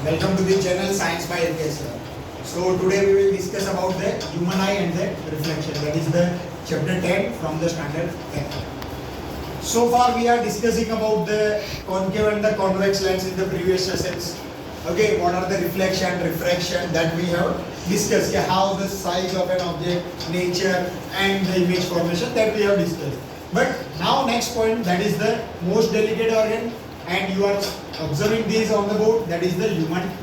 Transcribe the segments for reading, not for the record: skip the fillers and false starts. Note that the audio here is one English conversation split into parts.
Welcome to the channel Science by LK sir. So today we will discuss about the human eye and the reflection. That is the chapter 10 from the standard 10. So far we are discussing about the concave and the convex lens in the previous sessions. Okay, what are the reflection, refraction that we have discussed. How the size of an object, nature and the image formation that we have discussed. But now next point, that is the most delicate organ, and you are observing these on the board, that is the human eye.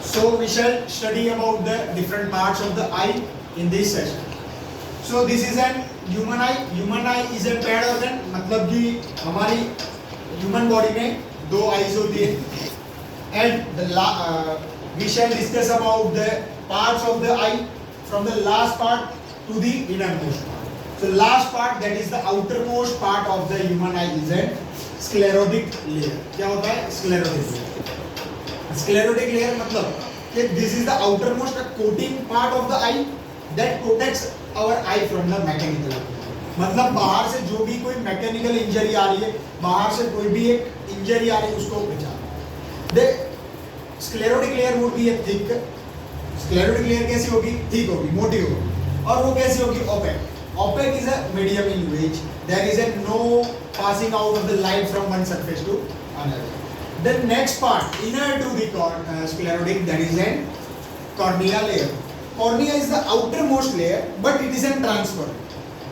So we shall study about the different parts of the eye in this session. So this is an human eye. Human eye is a paired organ, मतलब कि हमारी human body में दो eyes होती है. And we shall discuss about the parts of the eye from the last part to the innermost part. So last part, that is the outermost part of the human eye, is a sclerotic layer. क्या होता है sclerotic layer? Sclerotic layer मतलब कि this is the outermost coating part of the eye that protects our eye from the mechanical. मतलब बाहर से जो भी कोई मैकेनिकल इंजरी आ रही है, बाहर से कोई भी एक इंजरी आ रही है, उसको बचा. The sclerotic layer would be a thick. Sclerotic layer कैसी होगी? Thick होगी, मोटी होगी. और वो कैसी होगी? Opaque. Opaque is a medium in which there is a no passing out of the light from one surface to another. The next part, inner to the sclerotic, that is a cornea layer. Cornea is the outermost layer, but it is a transparent.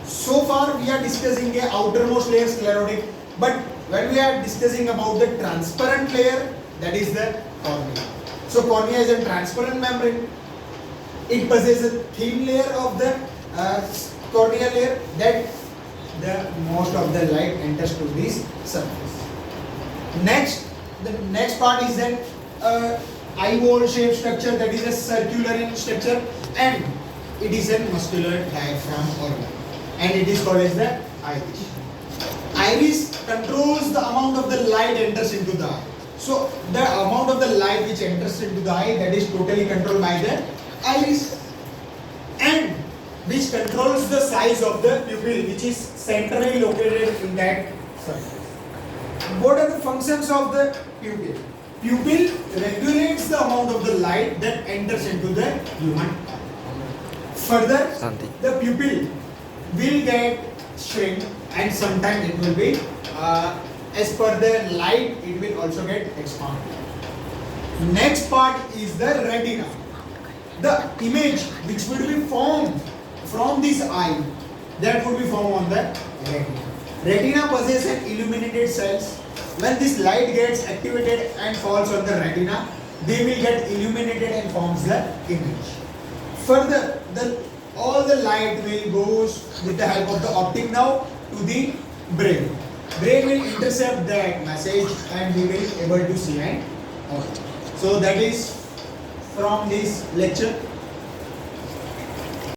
So far we are discussing the outermost layer sclerotic, but when we are discussing about the transparent layer, that is the cornea. So cornea is a transparent membrane. It possesses a thin layer of the cornea layer that the most of the light enters to this surface. The next part is an eyeball shaped structure, that is a circular in structure, and it is a muscular diaphragm organ, and it is called as the iris. Iris controls the amount of the light enters into the eye. So the amount of the light which enters into the eye, that is totally controlled by the iris, and which controls the size of the pupil, which is centrally located in that surface. What are the functions of the pupil? Pupil regulates the amount of the light that enters into the human eye. Further, the pupil will get shrink, and sometimes it will be as per the light, it will also get expanded. Next part is the retina. The image which will be formed from this eye, that would be formed on the retina. Retina possesses illuminated cells. When this light gets activated and falls on the retina, they will get illuminated and forms the image. Further, all the light will goes with the help of the optic nerve to the brain. Brain will intercept that message and we will able to see and hear. So that is from this lecture.